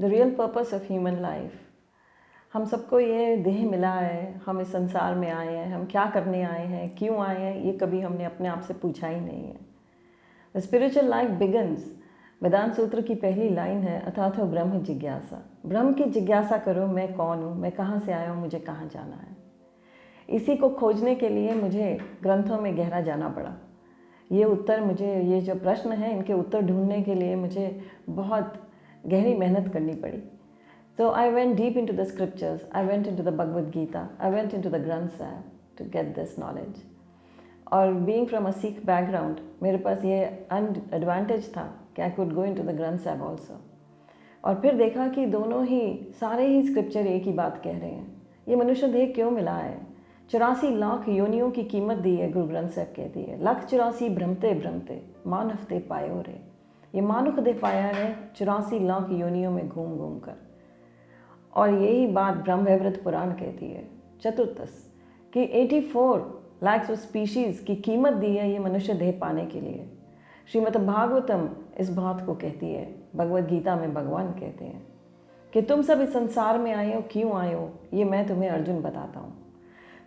The real purpose of human life. हम सबको ये देह मिला है, हम इस संसार में आए हैं, हम क्या करने आए हैं, क्यों आए हैं, ये कभी हमने अपने आप से पूछा ही नहीं है। द स्पिरिचुअल लाइफ बिगन्स, वेदांत सूत्र की पहली लाइन है, अथातो ब्रह्म जिज्ञासा। ब्रह्म की जिज्ञासा करो, मैं कौन हूँ, मैं कहाँ से आया हूँ, मुझे कहाँ जाना है। इसी को खोजने के लिए मुझे ग्रंथों में गहरा जाना पड़ा। ये उत्तर मुझे, ये जो प्रश्न हैं, इनके उत्तर ढूंढने के लिए मुझे बहुत गहरी मेहनत करनी पड़ी। So I went deep into the scriptures, I went into the Bhagavad Gita, I went into the Granth Sahib to get this knowledge. और being from a Sikh background, मेरे पास ये advantage था कि I could go into the Granth Sahib also. और फिर देखा कि दोनों ही, सारे ही स्क्रिप्चर एक ही बात कह रहे हैं, ये मनुष्य देह क्यों मिला है। 84 लाख योनियों की कीमत दी है, गुरु ग्रंथ साहब कहती है। 184 भ्रमते भ्रमते मानव दे पायो रे। ये मानुख दे पाया है 84 लाख योनियों में घूम घूम कर। और यही बात ब्रह्म वैवर्त पुराण कहती है चतुर्थस कि 84 लाख स्पीशीज़ की कीमत दी है ये मनुष्य देह पाने के लिए। श्रीमद् भागवतम इस बात को कहती है, भगवद गीता में भगवान कहते हैं कि तुम सब इस संसार में आए हो, क्यों आए हो, ये मैं तुम्हें अर्जुन बताता हूँ।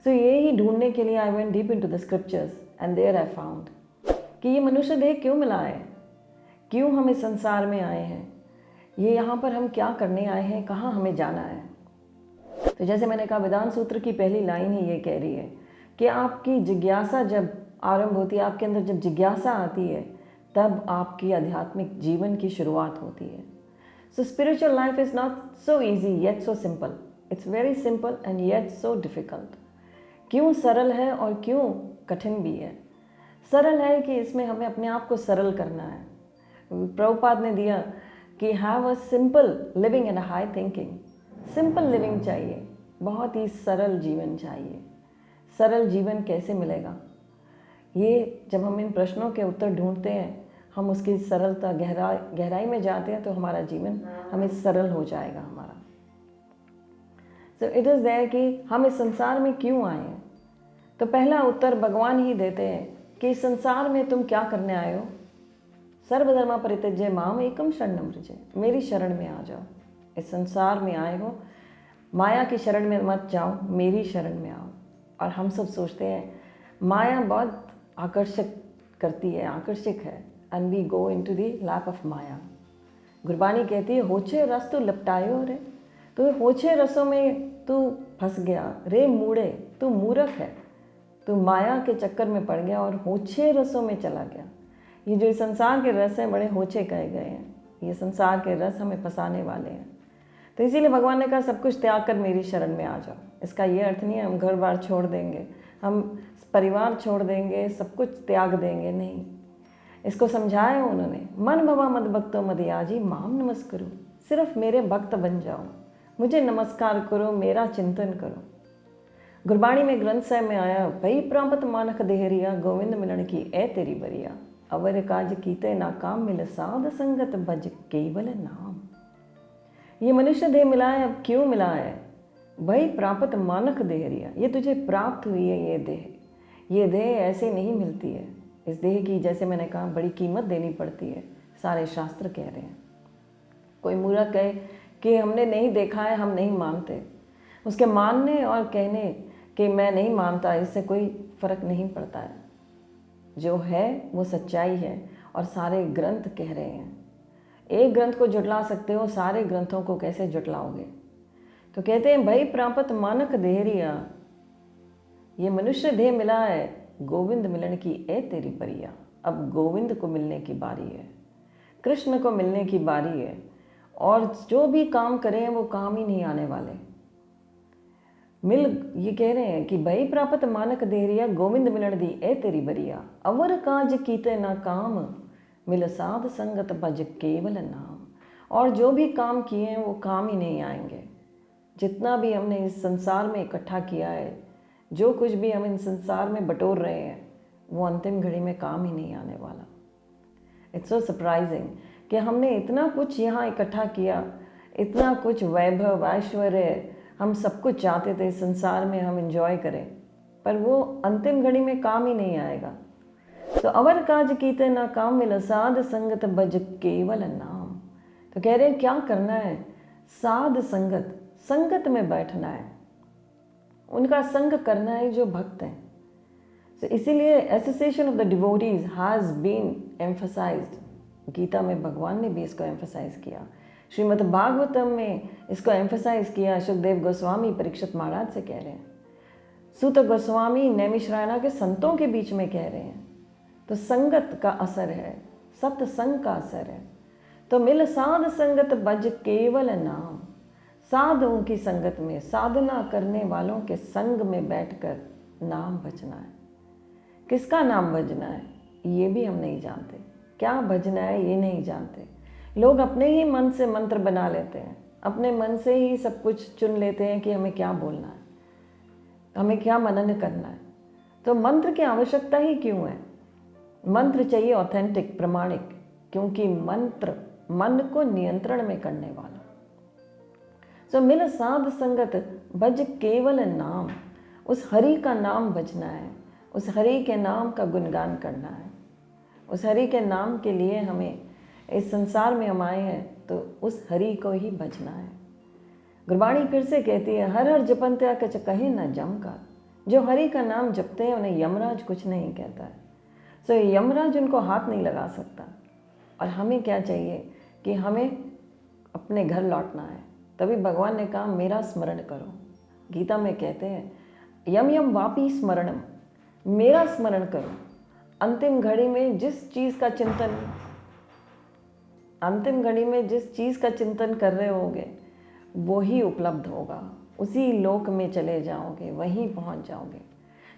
सो ये ही ढूंढने के लिए I went deep into the scriptures and there I found कि ये मनुष्य देह क्यों मिला है, क्यों हम इस संसार में आए हैं, ये यहाँ पर हम क्या करने आए हैं, कहाँ हमें जाना है। तो जैसे मैंने कहा, वेदांत सूत्र की पहली लाइन ही ये कह रही है कि आपकी जिज्ञासा जब आरंभ होती है, आपके अंदर जब जिज्ञासा आती है, तब आपकी आध्यात्मिक जीवन की शुरुआत होती है। सो spiritual life is not so easy yet so simple, it's very simple and yet so difficult. क्यों सरल है और क्यों कठिन भी है। सरल है कि इसमें हमें अपने आप को सरल करना है। प्रभुपाद ने दिया कि have a simple living and a high thinking. Simple living चाहिए, बहुत ही सरल जीवन चाहिए। सरल जीवन कैसे मिलेगा, ये जब हम इन प्रश्नों के उत्तर ढूंढते हैं, हम उसकी सरलता गहराई में जाते हैं, तो हमारा जीवन हमें सरल हो जाएगा हमारा। सो इट इज़ देयर कि हम इस संसार में क्यों आए हैं। तो पहला उत्तर भगवान ही देते हैं कि इस संसार में तुम क्या करने आए हो। सर्वधर्मा परित्यज्य माम एकम शरणम व्रज, मेरी शरण में आ जाओ। इस संसार में आए हो, माया की शरण में मत जाओ, मेरी शरण में आओ। और हम सब सोचते हैं माया बहुत आकर्षक करती है, आकर्षक है, and we go into the lap of maya. Gurbani कहती है होछे रस तो लपटायो रे, तो होछे रसों में तू फंस गया रे मूढ़े, तू मूर्ख है, तू माया के चक्कर में पड़ गया और होछे रसों में चला गया। ये जो संसार के रस हैं, बड़े होछे कहे गए हैं, ये संसार के रस हमें फंसाने वाले हैं। तो इसीलिए भगवान ने कहा सब कुछ त्याग कर मेरी शरण में आ जाओ। इसका ये अर्थ नहीं है हम घर बार छोड़ देंगे, हम परिवार छोड़ देंगे, सब कुछ त्याग देंगे, नहीं। इसको समझाया उन्होंने, मन भवा मद भक्तो मदयाजी माम नमस्करो, सिर्फ मेरे भक्त बन जाओ, मुझे नमस्कार करो, मेरा चिंतन करो। गुरबाणी में ग्रंथ साहब में आया, भई प्रापत मानक देहरिया, गोविंद मिलन की ए तेरी बरिया, अवर काज कीते ना काम मिल, साध संगत भज केवल नाम। ये मनुष्य देह मिला है, अब क्यों मिला है। भई प्रापत मानक देहरिया, ये तुझे प्राप्त हुई है ये देह। ये देह ऐसे नहीं मिलती है, इस देह की, जैसे मैंने कहा, बड़ी कीमत देनी पड़ती है, सारे शास्त्र कह रहे हैं। कोई मूर्ख कहे कि हमने नहीं देखा है, हम नहीं मानते, उसके मानने और कहने कि मैं नहीं मानता, इससे कोई फ़र्क नहीं पड़ता है। जो है वो सच्चाई है और सारे ग्रंथ कह रहे हैं। एक ग्रंथ को जुटला सकते हो, सारे ग्रंथों को कैसे जुटलाओगे। तो कहते हैं भई प्रापत मानक देहरिया, ये मनुष्य देह मिला है, गोविंद मिलन की ए तेरी बरिया। अब गोविंद को मिलने की बारी है, कृष्ण को मिलने की बारी है, और जो भी काम करें वो काम ही नहीं आने वाले। ये कह रहे हैं कि भई प्रापत मानक देहरिया, गोविंद मिलन दी ए तेरी बरिया, अवर काज कीते ना काम, मिल साध संगत भज केवल नाम। और जो भी काम किए हैं वो काम ही नहीं आएंगे। जितना भी हमने इस संसार में इकट्ठा किया है, जो कुछ भी हम इन संसार में बटोर रहे हैं, वो अंतिम घड़ी में काम ही नहीं आने वाला। इट्स सो सरप्राइजिंग कि हमने इतना कुछ यहाँ इकट्ठा किया, इतना कुछ वैभव ऐश्वर्य, हम सब कुछ चाहते थे इस संसार में हम एंजॉय करें, पर वो अंतिम घड़ी में काम ही नहीं आएगा। तो अवर काज कीते ना काम मिल, साध संगत भज केवल नाम। तो कह रहे हैं क्या करना है, साध संगत, संगत में बैठना है, उनका संग करना है जो भक्त हैं। तो इसीलिए association of the devotees has been emphasised. Gita में भगवान ने भी इसको एम्फसाइज किया, श्रीमद् भागवतम में इसको एम्फसाइज किया। सुखदेव गोस्वामी परीक्षित महाराज से कह रहे हैं, सूत गोस्वामी नैमिषारण्य के संतों के बीच में कह रहे हैं। तो संगत का असर है, सत्संग का असर है। तो मिल साध संगत भज केवल नाम, साधुओं की संगत में, साधना करने वालों के संग में बैठकर नाम भजना है। किसका नाम भजना है ये भी हम नहीं जानते, क्या भजना है ये नहीं जानते। लोग अपने ही मन से मंत्र बना लेते हैं, अपने मन से ही सब कुछ चुन लेते हैं कि हमें क्या बोलना है, हमें क्या मनन करना है। तो मंत्र की आवश्यकता ही क्यों है? मंत्र चाहिए ऑथेंटिक, प्रमाणिक, क्योंकि मंत्र मन को नियंत्रण में करने वाला। सो मिल साध संगत भज केवल नाम, उस हरि का नाम भजना है, उस हरि के नाम का गुणगान करना है। उस हरि के नाम के लिए हमें इस संसार में हम आए हैं, तो उस हरि को ही भजना है। गुरबाणी फिर से कहती है, हर हर जपंत्या कछ कहे न जम का। जो हरि का नाम जपते हैं उन्हें यमराज कुछ नहीं कहता है। सो यमराज उनको हाथ नहीं लगा सकता। और हमें क्या चाहिए कि हमें अपने घर लौटना है। तभी भगवान ने कहा मेरा स्मरण करो। गीता में कहते हैं यम यम वापी स्मरणम, मेरा स्मरण करो। अंतिम घड़ी में जिस चीज़ का चिंतन, अंतिम घड़ी में जिस चीज़ का चिंतन कर रहे होगे वो ही उपलब्ध होगा, उसी लोक में चले जाओगे, वहीं पहुंच जाओगे।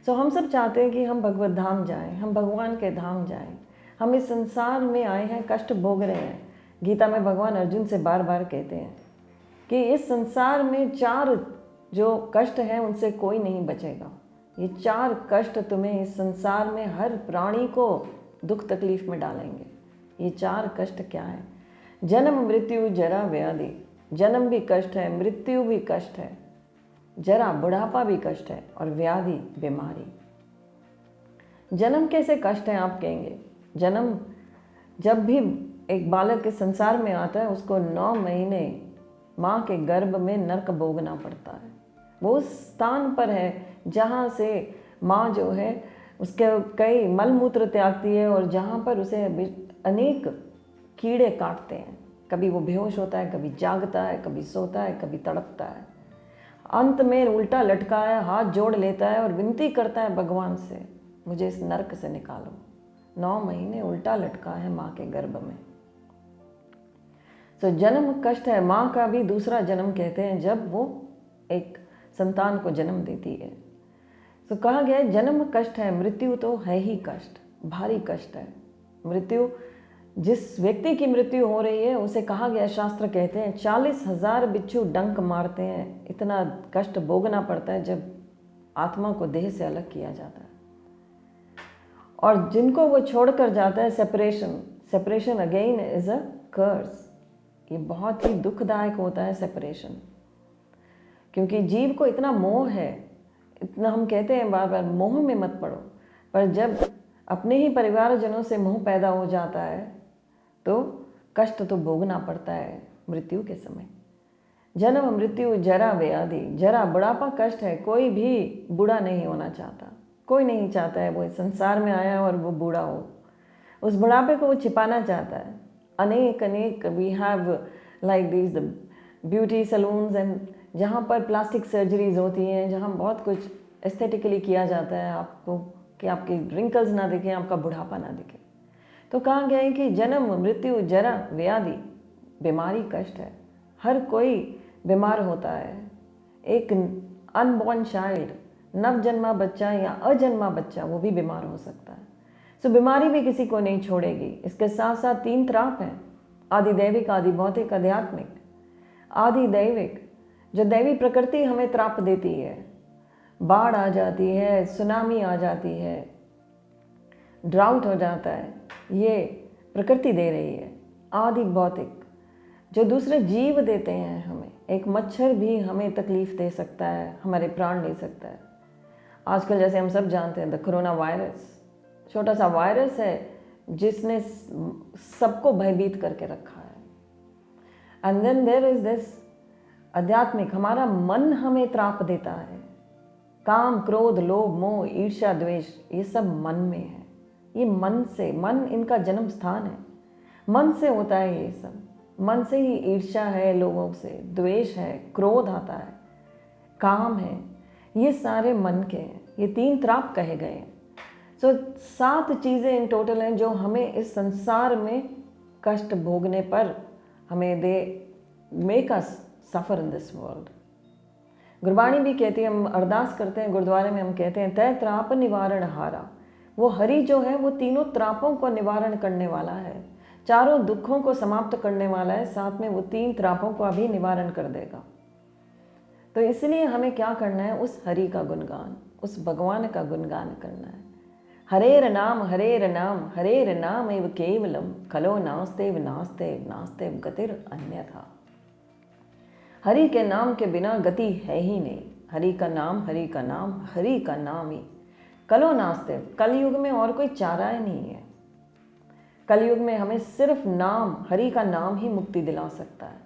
सो हम सब चाहते हैं कि हम भगवत धाम जाएं, हम भगवान के धाम जाएं। हम इस संसार में आए हैं, कष्ट भोग रहे हैं। गीता में भगवान अर्जुन से बार बार कहते हैं कि इस संसार में 4 जो कष्ट हैं उनसे कोई नहीं बचेगा। ये 4 कष्ट तुम्हें इस संसार में हर प्राणी को दुख तकलीफ में डालेंगे। ये 4 कष्ट क्या है? जन्म मृत्यु जरा व्याधि। जन्म भी कष्ट है, मृत्यु भी कष्ट है, जरा बुढ़ापा भी कष्ट है, और व्याधि बीमारी। जन्म कैसे कष्ट है आप कहेंगे? जन्म जब भी एक बालक के संसार में आता है उसको 9 महीने माँ के गर्भ में नरक भोगना पड़ता है। वो उस स्थान पर है जहाँ से माँ जो है उसके कई मलमूत्र त्यागती है, और जहाँ पर उसे अनेक कीड़े काटते हैं। कभी वो बेहोश होता है, कभी जागता है, कभी सोता है, कभी तड़पता है। अंत में उल्टा लटका है, हाथ जोड़ लेता है और विनती करता है भगवान से, मुझे इस नरक से निकालो। 9 महीने उल्टा लटका है माँ के गर्भ में। तो जन्म कष्ट है। माँ का भी दूसरा जन्म कहते हैं जब वो एक संतान को जन्म देती है। तो कहा गया है जन्म कष्ट है, मृत्यु तो है ही कष्ट, भारी कष्ट है। मृत्यु, जिस व्यक्ति की मृत्यु हो रही है उसे कहा गया, शास्त्र कहते हैं 40,000 बिच्छू डंक मारते हैं, इतना कष्ट भोगना पड़ता है जब आत्मा को देह से अलग किया जाता है। और जिनको वो छोड़कर जाता है, सेपरेशन अगेन इज अ कर्स। ये बहुत ही दुखदायक होता है सेपरेशन, क्योंकि जीव को इतना मोह है, इतना हम कहते हैं बार बार मोह में मत पड़ो, पर जब अपने ही परिवारजनों से मोह पैदा हो जाता है तो कष्ट तो भोगना पड़ता है मृत्यु के समय। जन्म मृत्यु जरा व्याधि। जरा बुढ़ापा कष्ट है। कोई भी बूढ़ा नहीं होना चाहता, कोई नहीं चाहता है वो इस संसार में आया और वो बूढ़ा हो। उस बुढ़ापे को वो छिपाना चाहता है। अनेक we have like these the beauty salons and जहाँ पर प्लास्टिक सर्जरीज होती हैं, जहाँ बहुत कुछ एस्थेटिकली किया जाता है आपको कि आपकी रिंकल्स ना दिखें, आपका बुढ़ापा ना दिखे। तो कहा गया है कि जन्म मृत्यु जरा व्याधि, बीमारी कष्ट है। हर कोई बीमार होता है। एक अनबॉर्न चाइल्ड, नवजन्मा बच्चा या अजन्मा बच्चा, वो भी बीमार हो सकता है। सो बीमारी भी किसी को नहीं छोड़ेगी। इसके साथ साथ 3 त्राप हैं, आदि दैविक, आदि भौतिक, आध्यात्मिक। आदि दैविक, जो दैवी प्रकृति हमें त्राप देती है, बाढ़ आ जाती है, सुनामी आ जाती है, ड्राउट हो जाता है, ये प्रकृति दे रही है। आदि भौतिक, जो दूसरे जीव देते हैं हमें, एक मच्छर भी हमें तकलीफ दे सकता है, हमारे प्राण ले सकता है। आजकल जैसे हम सब जानते हैं द कोरोना वायरस, छोटा सा वायरस है जिसने सबको भयभीत करके रखा है। And then there is this आध्यात्मिक, हमारा मन हमें त्राप देता है। काम, क्रोध, लोभ, मोह, ईर्ष्या, द्वेष, ये सब मन में है। ये मन से, मन इनका जन्म स्थान है। मन से होता है ये सब। मन से ही ईर्ष्या है लोगों से, द्वेष है, क्रोध आता है, काम है, ये सारे मन के हैं। ये 3 त्राप कहे गए हैं। 7 चीज़ें इन टोटल हैं जो हमें इस संसार में कष्ट भोगने पर हमें they make us suffer in this world. Gurbani भी कहती है, हम अरदास करते हैं गुरुद्वारे में, हम कहते हैं तय त्राप निवारण हारा। वो हरि जो है वो तीनों त्रापों को निवारण करने वाला है, चारों दुखों को समाप्त करने वाला है, साथ में वो 3 त्रापों का भी निवारण कर देगा। तो इसलिए हमें क्या करना है, उस हरि का गुणगान, उस भगवान का गुणगान करना है। हरेर नाम हरेर नाम एव केवलम खलो नास्तेव नास्तेव नास्तेव गतिर अन्यथा। हरि के नाम के बिना गति है ही नहीं। हरि का नाम, हरि का नाम, हरि का नाम ही कलो नास्तेव। कलयुग में और कोई चारा ही नहीं है। कलयुग में हमें सिर्फ नाम, हरि का नाम ही मुक्ति दिला सकता है।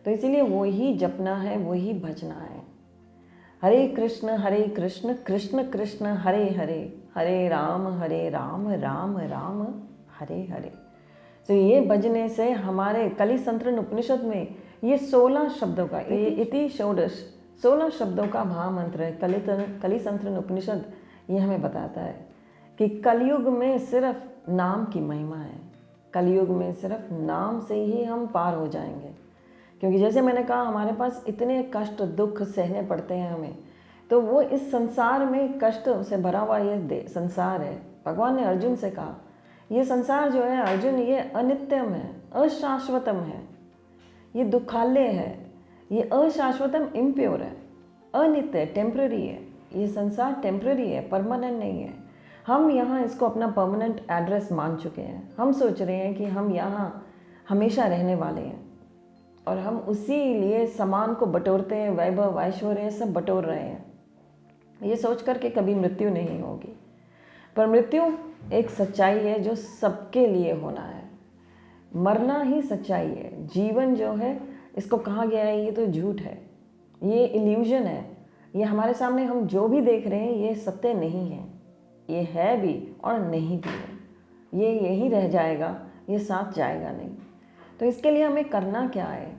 तो इसीलिए वो ही जपना है, वो ही भजना है। हरे कृष्ण कृष्ण कृष्ण हरे हरे, हरे राम राम राम हरे हरे। तो ये भजने से हमारे कलिसंतरण उपनिषद में ये 16 शब्दों का, ये इति षोडश 16 शब्दों का महामंत्र है। कलिसंतरण उपनिषद ये हमें बताता है कि कलयुग में सिर्फ नाम की महिमा है। कलयुग में सिर्फ नाम से ही हम पार हो जाएंगे। क्योंकि जैसे मैंने कहा, हमारे पास इतने कष्ट दुख सहने पड़ते हैं हमें, तो वो इस संसार में कष्ट से भरा हुआ ये संसार है। भगवान ने अर्जुन से कहा, ये संसार जो है अर्जुन, ये अनित्यम है, अशाश्वतम है, ये दुखालय है, ये अशाश्वतम, इम्प्योर है, अनित्य, टेम्पररी है। ये संसार टेम्पररी है, परमानेंट नहीं है। हम यहाँ इसको अपना परमानेंट एड्रेस मान चुके हैं। हम सोच रहे हैं कि हम यहाँ हमेशा रहने वाले हैं, और हम उसी लिए सामान को बटोरते हैं, वैभव ऐश्वर्य सब बटोर रहे हैं, ये सोच कर के कभी मृत्यु नहीं होगी। पर मृत्यु एक सच्चाई है जो सबके लिए होना है। मरना ही सच्चाई है। जीवन जो है, इसको कहा गया है ये तो झूठ है, ये इल्यूजन है, ये हमारे सामने हम जो भी देख रहे हैं ये सत्य नहीं है। ये है भी और नहीं भी है। ये यहीं रह जाएगा, ये साथ जाएगा नहीं। तो इसके लिए हमें करना क्या है?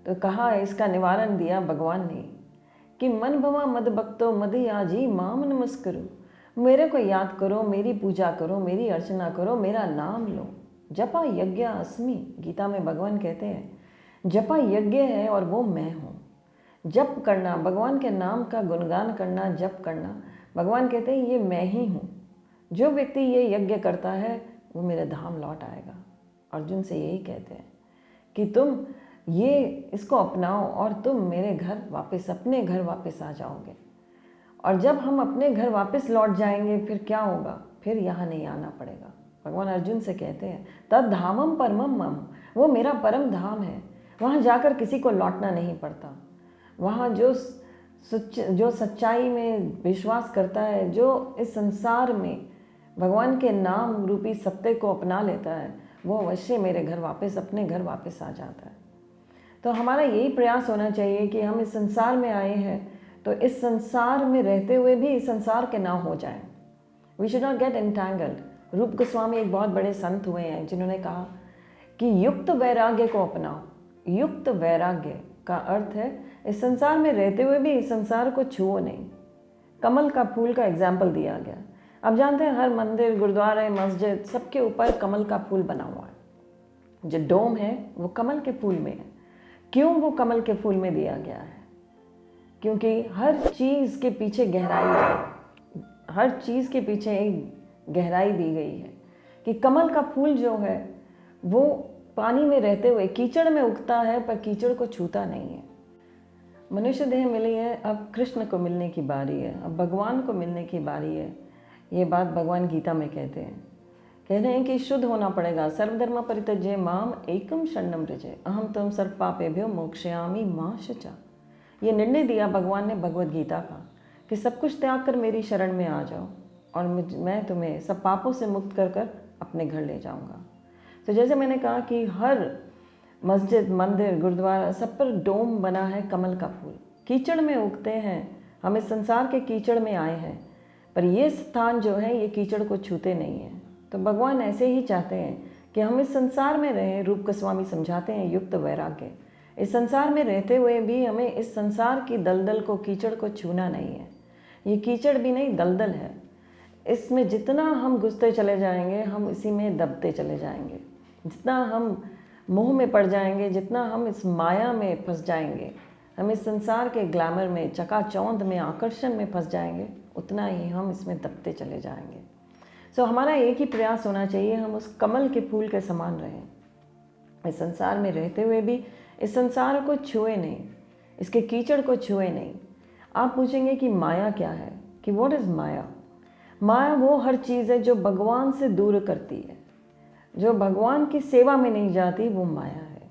तो कहा, इसका निवारण दिया भगवान ने कि मन भवा मद भक्तो मदि आजी माम नमस्करो। मेरे को याद करो, मेरी पूजा करो, मेरी अर्चना करो, मेरा नाम लो। जपा यज्ञ अस्मि, गीता में भगवान कहते हैं जपा यज्ञ है और वो मैं हूँ। जप करना, भगवान के नाम का गुणगान करना, जप करना, भगवान कहते हैं ये मैं ही हूँ। जो व्यक्ति ये यज्ञ करता है वो मेरे धाम लौट आएगा। अर्जुन से यही कहते हैं कि तुम ये इसको अपनाओ और तुम मेरे घर वापस, अपने घर वापस आ जाओगे। और जब हम अपने घर वापस लौट जाएंगे फिर क्या होगा? फिर यहाँ नहीं आना पड़ेगा। भगवान अर्जुन से कहते हैं तद धामम परमम मम, वो मेरा परम धाम है। वहाँ जाकर किसी को लौटना नहीं पड़ता। वहाँ जो सच्चाई में विश्वास करता है, जो इस संसार में भगवान के नाम रूपी सत्य को अपना लेता है, वो अवश्य मेरे घर वापस, अपने घर वापस आ जाता है। तो हमारा यही प्रयास होना चाहिए कि हम इस संसार में आए हैं तो इस संसार में रहते हुए भी इस संसार के ना हो जाएं। We should not get entangled. Rupa Goswami एक बहुत बड़े संत हुए हैं जिन्होंने कहा कि युक्त वैराग्य को अपनाओ। युक्त वैराग्य का अर्थ है इस संसार में रहते हुए भी इस संसार को छुओ नहीं। कमल का फूल का एग्जाम्पल दिया गया। अब जानते हैं हर मंदिर, गुरुद्वारे, मस्जिद, सबके ऊपर कमल का फूल बना हुआ है। जो डोम है वो कमल के फूल में है। क्यों वो कमल के फूल में दिया गया है? क्योंकि हर चीज़ के पीछे गहराई है। हर चीज़ के पीछे एक गहराई दी गई है कि कमल का फूल जो है वो पानी में रहते हुए कीचड़ में उगता है पर कीचड़ को छूता नहीं है। मनुष्य देह मिली है, अब कृष्ण को मिलने की बारी है, अब भगवान को मिलने की बारी है। ये बात भगवान गीता में कहते हैं कि शुद्ध होना पड़ेगा। सर्वधर्म परित्यज्य माम एकम शरणम व्रजे अहम त्वं सर्व पापेभ्यो मोक्षयामि मा शुचा। ये निर्णय दिया भगवान ने भगवद गीता का कि सब कुछ त्याग कर मेरी शरण में आ जाओ और मैं तुम्हें सब पापों से मुक्त कर कर अपने घर ले जाऊंगा। तो जैसे मैंने कहा कि हर मस्जिद, मंदिर, गुरुद्वारा सब पर डोम बना है कमल का फूल। कीचड़ में उगते हैं, हम इस संसार के कीचड़ में आए हैं, पर ये स्थान जो है ये कीचड़ को छूते नहीं हैं। तो भगवान ऐसे ही चाहते हैं कि हम इस संसार में रहें। रूप गोस्वामी समझाते हैं युक्त वैराग्य। इस संसार में रहते हुए भी हमें इस संसार की दलदल को, कीचड़ को छूना नहीं है। ये कीचड़ भी नहीं, दलदल है। इसमें जितना हम घुसते चले जाएंगे, हम इसी में दबते चले जाएंगे। जितना हम मोह में पड़ जाएंगे, जितना हम इस माया में फंस जाएंगे, हम इस संसार के ग्लैमर में, चकाचौंध में, आकर्षण में फंस जाएंगे, उतना ही हम इसमें दबते चले जाएंगे। सो हमारा एक ही प्रयास होना चाहिए, हम उस कमल के फूल के समान रहें। इस संसार में रहते हुए भी इस संसार को छुए नहीं, इसके कीचड़ को छुए नहीं। आप पूछेंगे कि माया क्या है, कि व्हाट इज़ माया। माया वो हर चीज़ है जो भगवान से दूर करती है, जो भगवान की सेवा में नहीं जाती, वो माया है।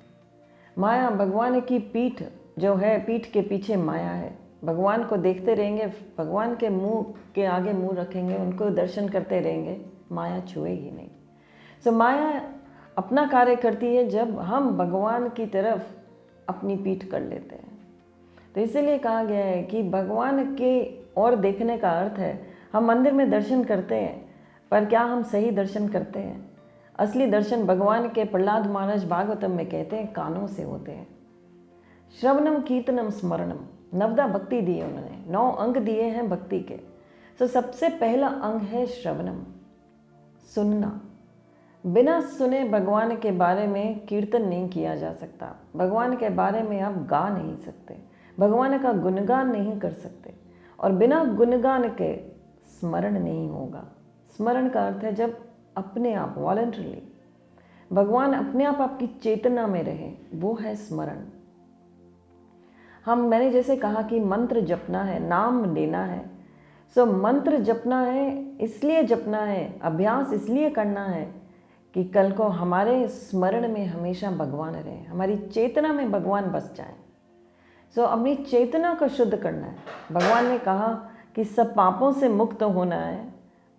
माया भगवान की पीठ जो है, पीठ के पीछे माया है। भगवान को देखते रहेंगे, भगवान के मुंह के आगे मुंह रखेंगे, उनको दर्शन करते रहेंगे, माया छुए ही नहीं। सो माया अपना कार्य करती है जब हम भगवान की तरफ अपनी पीठ कर लेते हैं। तो इसीलिए कहा गया है कि भगवान के और देखने का अर्थ है, हम मंदिर में दर्शन करते हैं, पर क्या हम सही दर्शन करते हैं? असली दर्शन भगवान के प्रहलाद महाराज भागवतम में कहते हैं कानों से होते हैं। श्रवणम कीर्तनम स्मरणम, 9 भक्ति दिए उन्होंने, 9 अंग दिए हैं भक्ति के। तो सबसे पहला अंग है श्रवणम, सुनना। बिना सुने भगवान के बारे में कीर्तन नहीं किया जा सकता, भगवान के बारे में आप गा नहीं सकते, भगवान का गुणगान नहीं कर सकते, और बिना गुणगान के स्मरण नहीं होगा। स्मरण का अर्थ है जब अपने आप वॉलंटरली भगवान अपने आप आपकी चेतना में रहे, वो है स्मरण। मैंने जैसे कहा कि मंत्र जपना है, नाम लेना है। सो मंत्र जपना है, इसलिए जपना है, अभ्यास इसलिए करना है कि कल को हमारे स्मरण में हमेशा भगवान रहे, हमारी चेतना में भगवान बस जाए। सो अपनी चेतना को शुद्ध करना है। भगवान ने कहा कि सब पापों से मुक्त होना है,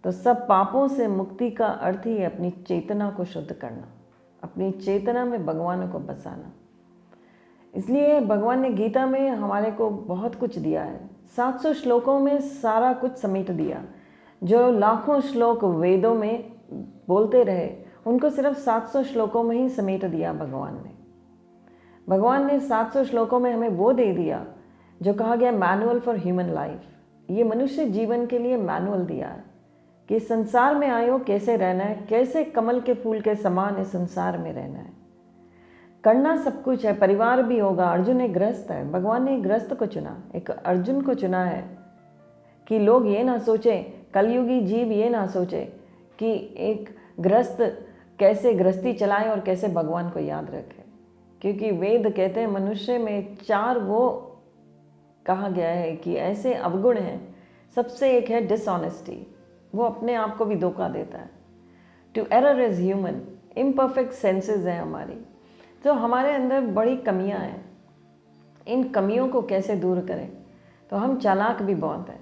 तो सब पापों से मुक्ति का अर्थ ही है अपनी चेतना को शुद्ध करना, अपनी चेतना में भगवान को बसाना। इसलिए भगवान ने गीता में हमारे को बहुत कुछ दिया है। 700 श्लोकों में सारा कुछ समेट दिया। जो लाखों श्लोक वेदों में बोलते रहे, उनको सिर्फ 700 श्लोकों में ही समेट दिया भगवान ने। भगवान ने 700 श्लोकों में हमें वो दे दिया जो कहा गया मैनुअल फॉर ह्यूमन लाइफ। ये मनुष्य जीवन के लिए मैनुअल दिया है कि संसार में आए हो कैसे रहना है, कैसे कमल के फूल के समान इस संसार में रहना है। करना सब कुछ है, परिवार भी होगा। अर्जुन एक गृहस्थ है, भगवान ने एक गृहस्थ को चुना, एक अर्जुन को चुना है कि लोग ये ना सोचें, कलयुगी जीव ये ना सोचे कि एक गृहस्थ कैसे गृहस्थी चलाए और कैसे भगवान को याद रखे। क्योंकि वेद कहते हैं मनुष्य में 4 वो कहा गया है कि ऐसे अवगुण हैं। सबसे एक है डिसऑनेस्टी, वो अपने आप को भी धोखा देता है। To error is human, imperfect senses हैं हमारी, तो हमारे अंदर बड़ी कमियां हैं। इन कमियों को कैसे दूर करें? तो हम चालाक भी बहुत हैं।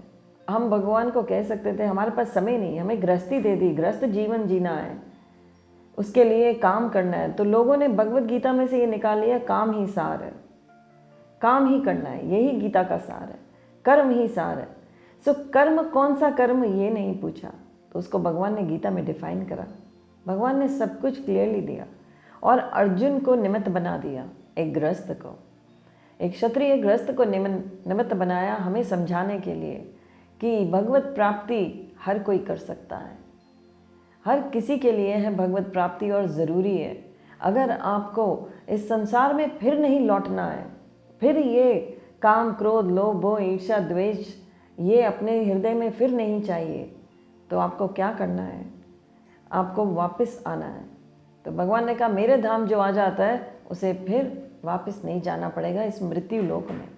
हम भगवान को कह सकते थे हमारे पास समय नहीं, हमें गृहस्थी दे दी, गृहस्थ जीवन जीना है, उसके लिए काम करना है। तो लोगों ने भगवत गीता में से ये निकाल लिया, काम ही सार है, काम ही करना है, यही गीता का सार है, कर्म ही सार है। सो कर्म कौन सा कर्म ये नहीं पूछा, तो उसको भगवान ने गीता में डिफाइन करा। भगवान ने सब कुछ क्लियरली दिया और अर्जुन को निमित्त बना दिया, एक गृहस्थ को, एक क्षत्रिय गृहस्थ को निमित्त बनाया हमें समझाने के लिए कि भगवत प्राप्ति हर कोई कर सकता है, हर किसी के लिए है भगवत प्राप्ति और ज़रूरी है। अगर आपको इस संसार में फिर नहीं लौटना है, फिर ये काम, क्रोध, लोभ, मोह, ईर्ष्या, द्वेष ये अपने हृदय में फिर नहीं चाहिए, तो आपको क्या करना है? आपको वापस आना है। तो भगवान ने कहा मेरे धाम जो आ जाता है उसे फिर वापस नहीं जाना पड़ेगा इस मृत्यु लोक में।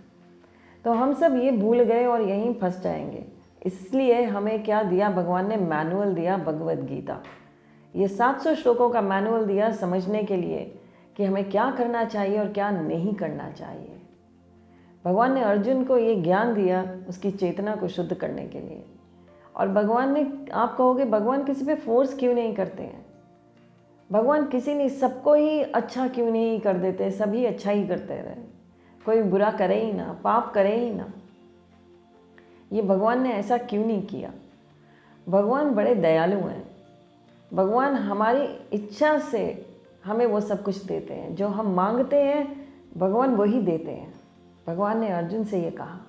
तो हम सब ये भूल गए और यहीं फंस जाएंगे। इसलिए हमें क्या दिया भगवान ने? मैनुअल दिया, भगवत गीता। ये 700 श्लोकों का मैनुअल दिया समझने के लिए कि हमें क्या करना चाहिए और क्या नहीं करना चाहिए। भगवान ने अर्जुन को ये ज्ञान दिया उसकी चेतना को शुद्ध करने के लिए। और भगवान ने, आप कहोगे भगवान किसी पे फोर्स क्यों नहीं करते हैं? भगवान किसी ने सबको ही अच्छा क्यों नहीं कर देते, सभी अच्छा ही करते रहे, कोई बुरा करे ही ना, पाप करे ही ना। ये भगवान ने ऐसा क्यों नहीं किया? भगवान बड़े दयालु हैं। भगवान हमारी इच्छा से हमें वो सब कुछ देते हैं, जो हम मांगते हैं भगवान वही देते हैं। भगवान ने अर्जुन से ये कहा,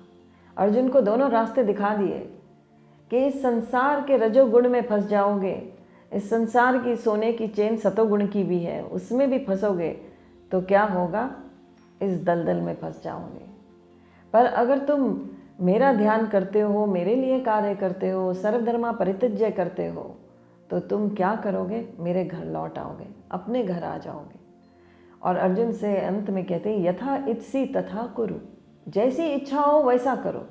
अर्जुन को दोनों रास्ते दिखा दिए कि इस संसार के रजोगुण में फंस जाओगे, इस संसार की सोने की चेन सतोगुण की भी है, उसमें भी फंसोगे तो क्या होगा, इस दलदल में फंस जाओगे। पर अगर तुम मेरा ध्यान करते हो, मेरे लिए कार्य करते हो, सर्वधर्मा परित्यज्य करते हो, तो तुम क्या करोगे, मेरे घर लौट आओगे, अपने घर आ जाओगे। और अर्जुन से अंत में कहते हैं, यथा इच्छसी तथा कुरु, जैसी इच्छा हो वैसा करो।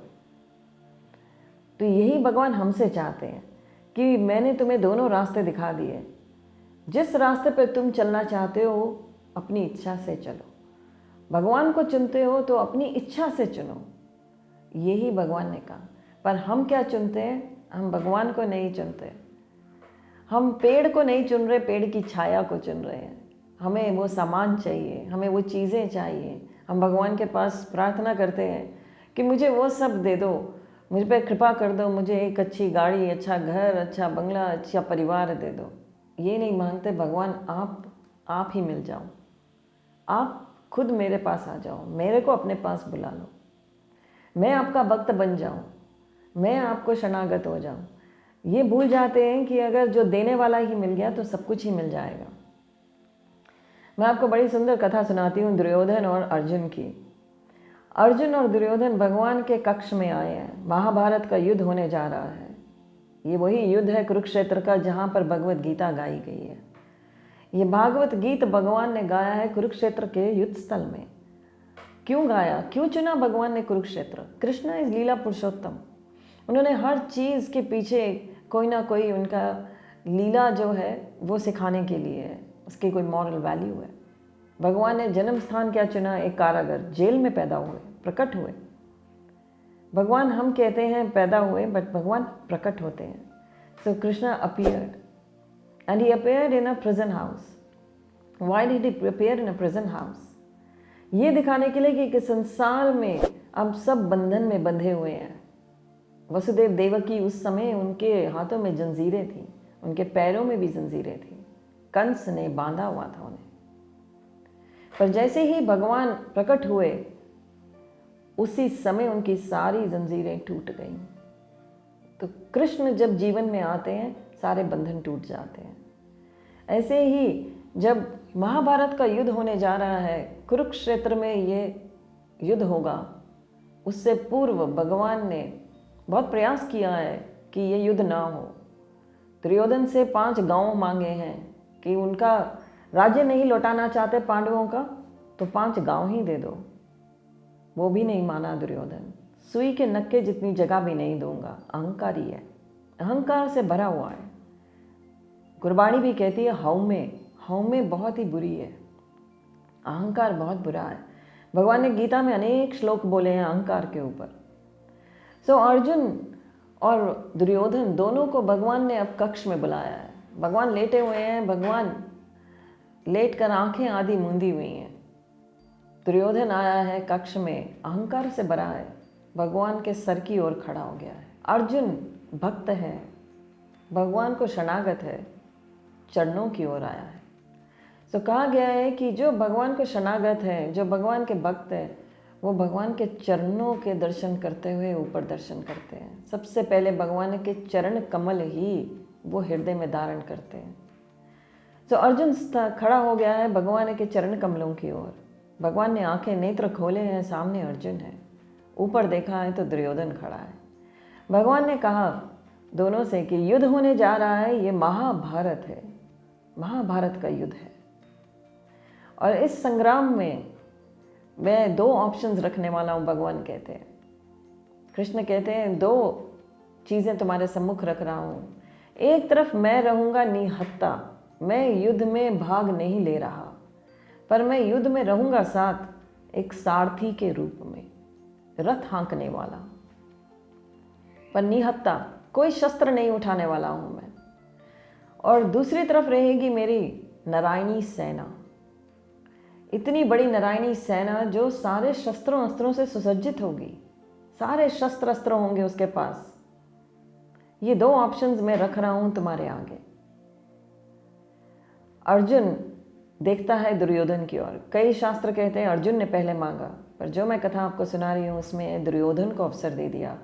तो यही भगवान हमसे चाहते हैं कि मैंने तुम्हें दोनों रास्ते दिखा दिए, जिस रास्ते पर तुम चलना चाहते हो अपनी इच्छा से चलो। भगवान को चुनते हो तो अपनी इच्छा से चुनो, यही भगवान ने कहा। पर हम क्या चुनते हैं? हम भगवान को नहीं चुनते। हम पेड़ को नहीं चुन रहे, पेड़ की छाया को चुन रहे हैं। हमें वो सामान चाहिए, हमें वो चीज़ें चाहिए। हम भगवान के पास प्रार्थना करते हैं कि मुझे वो सब दे दो, मुझ पर कृपा कर दो, मुझे एक अच्छी गाड़ी, अच्छा घर, अच्छा बंगला, अच्छा परिवार दे दो। ये नहीं मांगते भगवान, आप ही मिल जाओ, आप खुद मेरे पास आ जाओ, मेरे को अपने पास बुला लो, मैं आपका भक्त बन जाऊं, मैं आपको शरणागत हो जाऊं। ये भूल जाते हैं कि अगर जो देने वाला ही मिल गया तो सब कुछ ही मिल जाएगा। मैं आपको बड़ी सुंदर कथा सुनाती हूँ दुर्योधन और अर्जुन की। अर्जुन और दुर्योधन भगवान के कक्ष में आए हैं। महाभारत का युद्ध होने जा रहा है। ये वही युद्ध है कुरुक्षेत्र का, जहाँ पर भगवत गीता गाई गई है। ये भागवत गीत भगवान ने गाया है कुरुक्षेत्र के युद्ध स्थल में। क्यों गाया, क्यों चुना भगवान ने कुरुक्षेत्र? कृष्ण इस लीला पुरुषोत्तम, उन्होंने हर चीज़ के पीछे कोई ना कोई उनका लीला जो है वो सिखाने के लिए है, उसकी कोई मॉरल वैल्यू है। भगवान ने जन्म स्थान क्या चुना? एक कारागर, जेल में पैदा हुए, प्रकट हुए। भगवान हम कहते हैं पैदा हुए, बट भगवान प्रकट होते हैं। So Krishna appeared and he appeared in a prison house. Why did he appear in a prison house? ये दिखाने के लिए कि संसार में अब सब बंधन में बंधे हुए हैं। वसुदेव देवकी उस समय उनके हाथों में जंजीरें थीं, उनके पैरों में भी जंजीरें थीं, कंस ने बांधा हुआ था उन्हें। पर जैसे ही भगवान प्रकट हुए उसी समय उनकी सारी जंजीरें टूट गईं। तो कृष्ण जब जीवन में आते हैं सारे बंधन टूट जाते हैं। ऐसे ही जब महाभारत का युद्ध होने जा रहा है, कुरुक्षेत्र में ये युद्ध होगा, उससे पूर्व भगवान ने बहुत प्रयास किया है कि ये युद्ध ना हो। दुर्योधन से 5 गांव मांगे हैं कि उनका राज्य नहीं लौटाना चाहते पांडवों का, तो 5 गांव ही दे दो। वो भी नहीं माना दुर्योधन। सुई के नक्के जितनी जगह भी नहीं दूंगा। अहंकारी है, अहंकार से भरा हुआ है। गुरबाणी भी कहती है हौमे बहुत ही बुरी है, अहंकार बहुत बुरा है। भगवान ने गीता में अनेक श्लोक बोले हैं अहंकार के ऊपर। सो अर्जुन और दुर्योधन दोनों को भगवान ने अब कक्ष में बुलाया है। भगवान लेटे हुए हैं, भगवान लेट कर आंखें आधी मूंदी हुई हैं। दुर्योधन आया है कक्ष में, अहंकार से भरा है, भगवान के सर की ओर खड़ा हो गया है। अर्जुन भक्त है, भगवान को शरणागत है, चरणों की ओर आया है। तो कहा गया है कि जो भगवान को शरणागत है, जो भगवान के भक्त है, वो भगवान के चरणों के दर्शन करते हुए ऊपर दर्शन करते हैं। सबसे पहले भगवान के चरण कमल ही वो हृदय में धारण करते हैं। तो अर्जुन खड़ा हो गया है भगवान के चरण कमलों की ओर। भगवान ने आंखें नेत्र खोले हैं, सामने अर्जुन है। ऊपर देखा है तो दुर्योधन खड़ा है। भगवान ने कहा दोनों से कि युद्ध होने जा रहा है, ये महाभारत है, महाभारत का युद्ध है। और इस संग्राम में मैं 2 ऑप्शंस रखने वाला हूँ। भगवान कहते हैं, कृष्ण कहते हैं 2 चीज़ें तुम्हारे सम्मुख रख रहा हूँ। एक तरफ मैं रहूँगा निहत्ता, मैं युद्ध में भाग नहीं ले रहा, पर मैं युद्ध में रहूँगा साथ एक सारथी के रूप में, रथ हाँकने वाला, पर निहत्ता, कोई शस्त्र नहीं उठाने वाला हूँ मैं। और दूसरी तरफ रहेगी मेरी नारायणी सेना, इतनी बड़ी नारायणी सेना जो सारे शस्त्रों अस्त्रों से सुसज्जित होगी, सारे शस्त्र अस्त्र होंगे उसके पास। ये दो ऑप्शंस मैं रख रहा हूं तुम्हारे आगे। अर्जुन देखता है दुर्योधन की ओर। कई शास्त्र कहते हैं अर्जुन ने पहले मांगा, पर जो मैं कथा आपको सुना रही हूं उसमें दुर्योधन को अवसर दे दिया।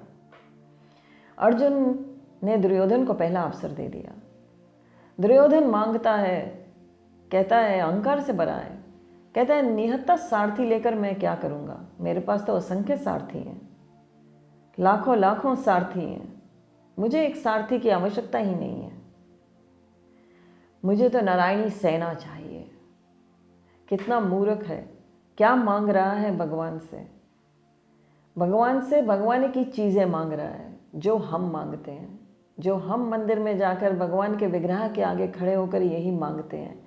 अर्जुन ने दुर्योधन को पहला अवसर दे दिया। दुर्योधन मांगता है, कहता है, अहंकार से भरा है, कहता है निहत्ता सारथी लेकर मैं क्या करूंगा, मेरे पास तो असंख्य सारथी हैं, लाखों लाखों सारथी हैं, मुझे एक सारथी की आवश्यकता ही नहीं है, मुझे तो नारायणी सेना चाहिए। कितना मूर्ख है, क्या मांग रहा है भगवान से? भगवान से भगवान की चीज़ें मांग रहा है जो हम मांगते हैं, जो हम मंदिर में जाकर भगवान के विग्रह के आगे खड़े होकर यही मांगते हैं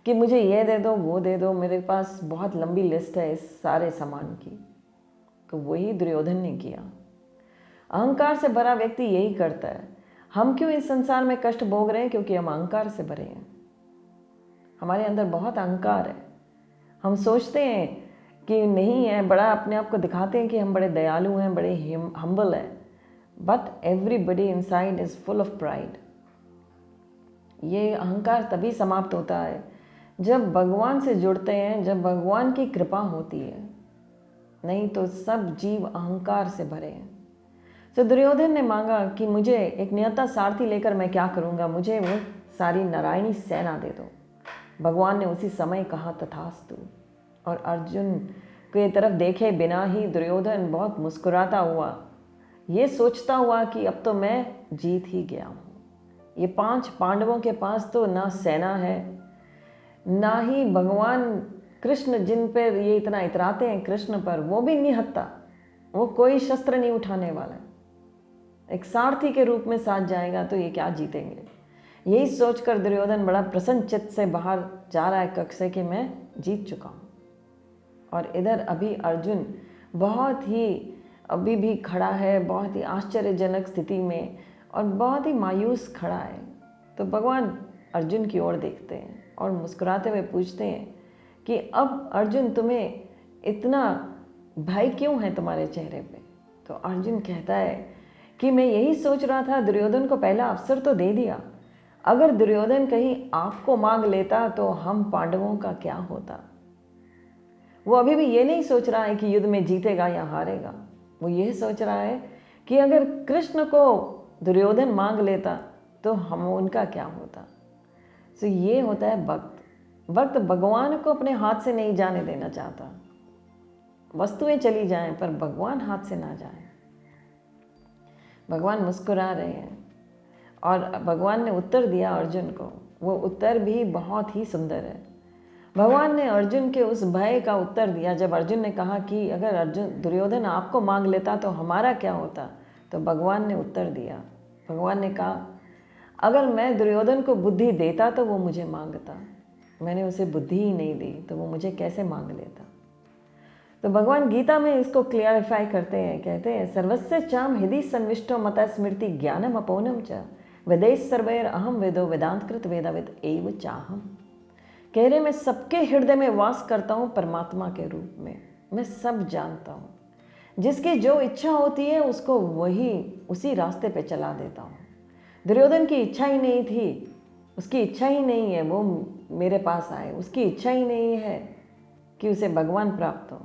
कि मुझे ये दे दो, वो दे दो, मेरे पास बहुत लंबी लिस्ट है इस सारे सामान की। तो वही दुर्योधन ने किया। अहंकार से भरा व्यक्ति यही करता है। हम क्यों इस संसार में कष्ट भोग रहे हैं? क्योंकि हम अहंकार से भरे हैं। हमारे अंदर बहुत अहंकार है। हम सोचते हैं कि नहीं है, बड़ा अपने आप को दिखाते हैं कि हम बड़े दयालु हैं, बड़े हम्बल हैं, but everybody inside is full of pride. ये अहंकार तभी समाप्त होता है जब भगवान से जुड़ते हैं, जब भगवान की कृपा होती है, नहीं तो सब जीव अहंकार से भरे हैं। तो दुर्योधन ने मांगा कि मुझे एक नियता सारथी लेकर मैं क्या करूँगा, मुझे वो सारी नारायणी सेना दे दो। भगवान ने उसी समय कहा तथास्तु। और अर्जुन की तरफ देखे बिना ही दुर्योधन बहुत मुस्कुराता हुआ, ये सोचता हुआ कि अब तो मैं जीत ही गया हूँ। ये 5 पांडवों के पास तो ना सेना है, ना ही भगवान कृष्ण जिन पर ये इतना इतराते हैं कृष्ण पर, वो भी निहत्ता, वो कोई शस्त्र नहीं उठाने वाला, एक सारथी के रूप में साथ जाएगा, तो ये क्या जीतेंगे। यही सोचकर दुर्योधन बड़ा प्रसन्न चित्त से बाहर जा रहा है कक्ष से कि मैं जीत चुका हूँ। और इधर अभी अर्जुन बहुत ही अभी भी खड़ा है, बहुत ही आश्चर्यजनक स्थिति में और बहुत ही मायूस खड़ा है। तो भगवान अर्जुन की ओर देखते हैं और मुस्कुराते हुए पूछते हैं कि अब अर्जुन तुम्हें इतना भय क्यों है तुम्हारे चेहरे पे? तो अर्जुन कहता है कि मैं यही सोच रहा था, दुर्योधन को पहला अवसर तो दे दिया, अगर दुर्योधन कहीं आपको मांग लेता तो हम पांडवों का क्या होता। वो अभी भी ये नहीं सोच रहा है कि युद्ध में जीतेगा या हारेगा, वो ये सोच रहा है कि अगर कृष्ण को दुर्योधन मांग लेता तो हम उनका क्या होता। तो ये होता है भक्त। भक्त भगवान को अपने हाथ से नहीं जाने देना चाहता। वस्तुएं चली जाएं पर भगवान हाथ से ना जाए। भगवान मुस्कुरा रहे हैं और भगवान ने उत्तर दिया अर्जुन को। वो उत्तर भी बहुत ही सुंदर है। भगवान ने अर्जुन के उस भय का उत्तर दिया। जब अर्जुन ने कहा कि अगर दुर्योधन आपको मांग लेता तो हमारा क्या होता, तो भगवान ने उत्तर दिया। भगवान ने कहा अगर मैं दुर्योधन को बुद्धि देता तो वो मुझे मांगता, मैंने उसे बुद्धि ही नहीं दी तो वो मुझे कैसे मांग लेता। तो भगवान गीता में इसको क्लियरिफाई करते हैं, कहते हैं सर्वस्य चाम हृदि सन्विष्टो मता स्मृति ज्ञानम अपोनम च वेदैः सर्वैर अहम वेदो वेदांतकृत वेदाविद एव चाहम। कह रहे मैं सबके हृदय में वास करता हूँ परमात्मा के रूप में, मैं सब जानता हूँ। जिसकी जो इच्छा होती है उसको वही उसी रास्ते पे चला देता हूँ। दुर्योधन की इच्छा ही नहीं थी, उसकी इच्छा ही नहीं है वो मेरे पास आए, उसकी इच्छा ही नहीं है कि उसे भगवान प्राप्त हो,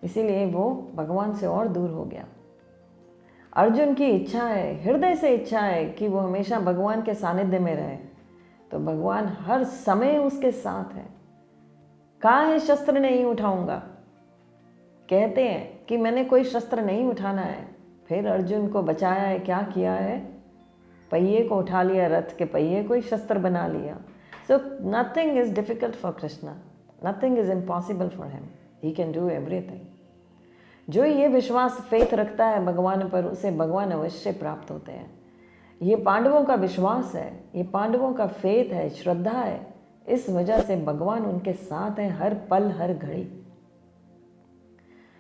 इसीलिए वो भगवान से और दूर हो गया। अर्जुन की इच्छा है, हृदय से इच्छा है कि वो हमेशा भगवान के सानिध्य में रहे, तो भगवान हर समय उसके साथ है। कहा है शस्त्र नहीं उठाऊंगा, कहते हैं कि मैंने कोई शस्त्र नहीं उठाना है। फिर अर्जुन को बचाया है, क्या किया है, पहिए को उठा लिया, रथ के पहिए को ही शस्त्र बना लिया। So nothing is difficult for Krishna, nothing is impossible for him, he can do everything. जो ये विश्वास फेथ रखता है भगवान पर, उसे भगवान अवश्य प्राप्त होते हैं। ये पांडवों का विश्वास है, ये पांडवों का फेथ है, श्रद्धा है, इस वजह से भगवान उनके साथ हैं हर पल हर घड़ी।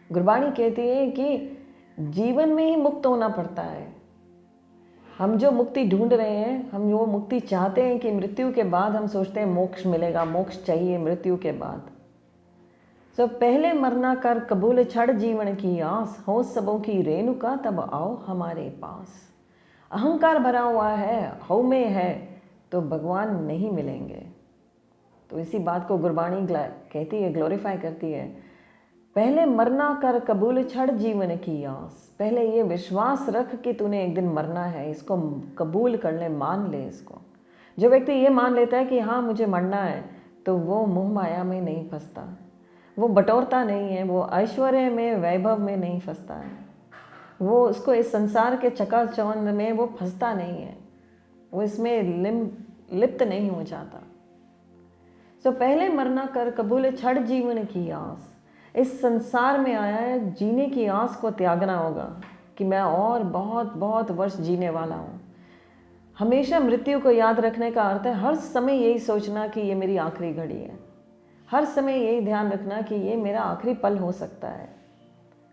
गुरबाणी कहती है कि जीवन में ही मुक्त होना पड़ता है, हम जो मुक्ति ढूंढ रहे हैं, हम वो मुक्ति चाहते हैं कि मृत्यु के बाद हम सोचते हैं मोक्ष मिलेगा, मोक्ष चाहिए मृत्यु के बाद। तो पहले मरना कर कबूल छड़ जीवन की आस, हो सबों की रेणुका तब आओ हमारे पास। अहंकार भरा हुआ है, हऊ में है, तो भगवान नहीं मिलेंगे। तो इसी बात को गुरबाणी कहती है, ग्लोरीफाई करती है। पहले मरना कर कबूल छड़ जीवन की आस, पहले ये विश्वास रख कि तूने एक दिन मरना है, इसको कबूल कर ले, मान ले इसको। जो व्यक्ति ये मान लेता है कि हाँ मुझे मरना है, तो वो मोह माया में नहीं फंसता, वो बटोरता नहीं है, वो ऐश्वर्य में वैभव में नहीं फंसता है, वो उसको इस संसार के चकाचौंध में वो फंसता नहीं है, वो इसमें लिप्त नहीं हो जाता। तो पहले मरना कर कबूल छड़ जीवन की आस, इस संसार में आया है, जीने की आस को त्यागना होगा कि मैं और बहुत बहुत वर्ष जीने वाला हूँ। हमेशा मृत्यु को याद रखने का अर्थ है हर समय यही सोचना कि ये मेरी आखिरी घड़ी है, हर समय यही ध्यान रखना कि ये मेरा आखिरी पल हो सकता है।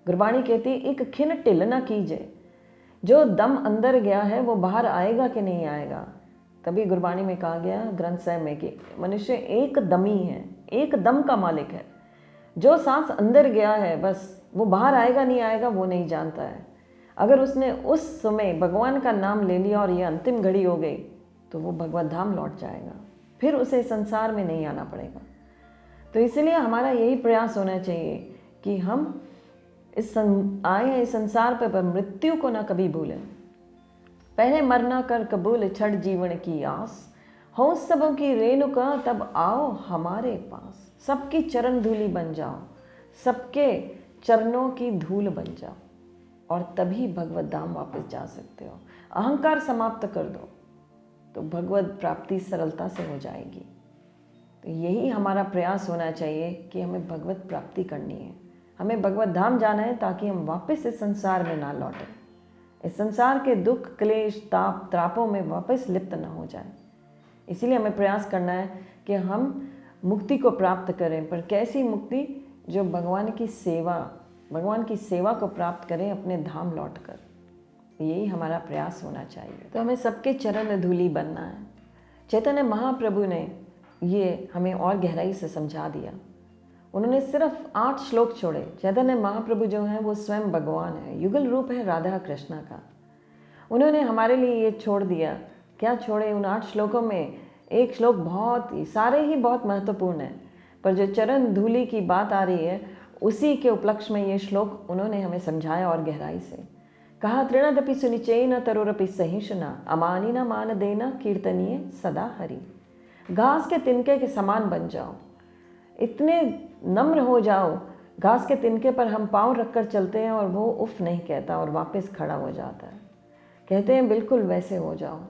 गुरबाणी कहती है, एक खिन टिल न कीजिए, जो दम अंदर गया है वो बाहर आएगा कि नहीं आएगा। तभी गुरबाणी में कहा गया ग्रंथ साहिब में कि मनुष्य एक दमी है, एक दम का मालिक है। जो सांस अंदर गया है बस वो बाहर आएगा नहीं आएगा वो नहीं जानता है। अगर उसने उस समय भगवान का नाम ले लिया और ये अंतिम घड़ी हो गई तो वो भगवत धाम लौट जाएगा, फिर उसे संसार में नहीं आना पड़ेगा। तो इसलिए हमारा यही प्रयास होना चाहिए कि हम आए हैं इस संसार पर मृत्यु को ना कभी भूलें। पहले मरना कर कबूल छड़ जीवन की आस, हो सबों की रेणुका तब आओ हमारे पास। सबकी चरण धूली बन जाओ, सबके चरणों की धूल बन जाओ, और तभी भगवत धाम वापस जा सकते हो। अहंकार समाप्त कर दो तो भगवत प्राप्ति सरलता से हो जाएगी। तो यही हमारा प्रयास होना चाहिए कि हमें भगवत प्राप्ति करनी है, हमें भगवत धाम जाना है ताकि हम वापस इस संसार में ना लौटें, इस संसार के दुख क्लेश ताप त्रापों में वापस लिप्त ना हो जाए। इसीलिए हमें प्रयास करना है कि हम मुक्ति को प्राप्त करें, पर कैसी मुक्ति? जो भगवान की सेवा को प्राप्त करें अपने धाम लौटकर। यही हमारा प्रयास होना चाहिए। तो हमें सबके चरण धूली बनना है। चैतन्य महाप्रभु ने ये हमें और गहराई से समझा दिया। उन्होंने सिर्फ 8 श्लोक छोड़े। चैतन्य महाप्रभु जो हैं वो स्वयं भगवान है, युगल रूप है राधा कृष्णा का। उन्होंने हमारे लिए ये छोड़ दिया। क्या छोड़े? उन 8 श्लोकों में एक श्लोक सारे ही बहुत महत्वपूर्ण है, पर जो चरण धूली की बात आ रही है उसी के उपलक्ष्य में ये श्लोक उन्होंने हमें समझाया और गहराई से कहा। तृणदपि सुनिचेन तरोरपि सहिष्णुना, अमानिना मान देना कीर्तनीय सदा हरि। घास के तिनके के समान बन जाओ, इतने नम्र हो जाओ। घास के तिनके पर हम पाँव रखकर चलते हैं और वो उफ नहीं कहता और वापस खड़ा हो जाता है। कहते हैं बिल्कुल वैसे हो जाओ,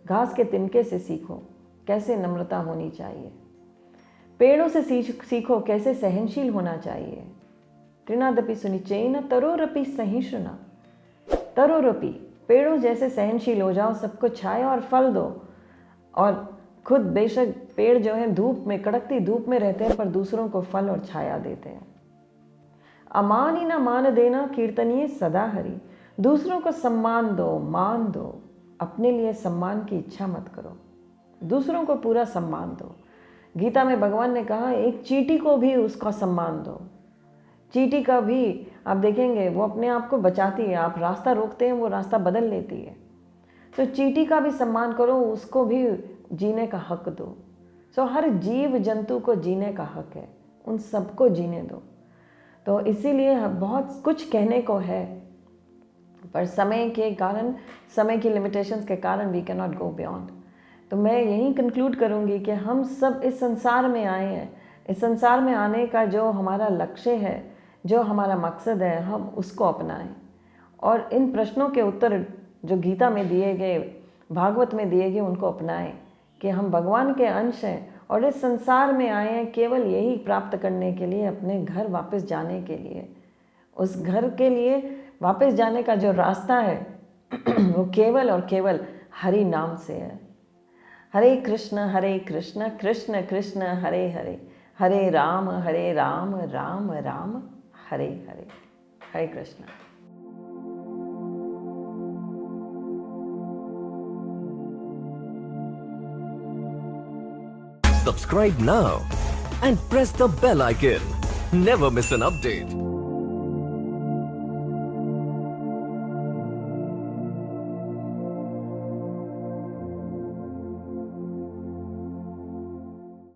घास के तिनके से सीखो कैसे नम्रता होनी चाहिए। पेड़ों से सीखो कैसे सहनशील होना चाहिए। तृणादपि सुनिचेन तरोरपि सहिष्णुना, तरोरपि पेड़ों जैसे सहनशील हो जाओ, सबको छाया और फल दो। और खुद बेशक पेड़ जो है धूप में, कड़कती धूप में रहते हैं, पर दूसरों को फल और छाया देते हैं। अमान ही ना मान देना कीर्तनीय सदा हरि। दूसरों को सम्मान दो, मान दो, अपने लिए सम्मान की इच्छा मत करो, दूसरों को पूरा सम्मान दो। गीता में भगवान ने कहा एक चींटी को भी उसका सम्मान दो। चींटी का भी आप देखेंगे वो अपने आप को बचाती है, आप रास्ता रोकते हैं वो रास्ता बदल लेती है। तो चींटी का भी सम्मान करो, उसको भी जीने का हक दो। सो हर जीव जंतु को जीने का हक है, उन सबको जीने दो। तो इसीलिए बहुत कुछ कहने को है, पर समय के कारण, समय की लिमिटेशंस के कारण we can not go beyond. तो मैं यही कंक्लूड करूँगी कि हम सब इस संसार में आए हैं। इस संसार में आने का जो हमारा लक्ष्य है, जो हमारा मकसद है, हम उसको अपनाएं और इन प्रश्नों के उत्तर जो गीता में दिए गए, भागवत में दिए गए, उनको अपनाएं कि हम भगवान के अंश हैं और इस संसार में आए हैं केवल यही प्राप्त करने के लिए, अपने घर वापस जाने के लिए। उस घर के लिए वापस जाने का जो रास्ता है वो केवल और केवल हरि नाम से है। हरे कृष्ण कृष्ण कृष्ण हरे हरे, हरे राम राम राम हरे हरे। हरे Krishna. Subscribe now and press the bell icon. Never miss an update.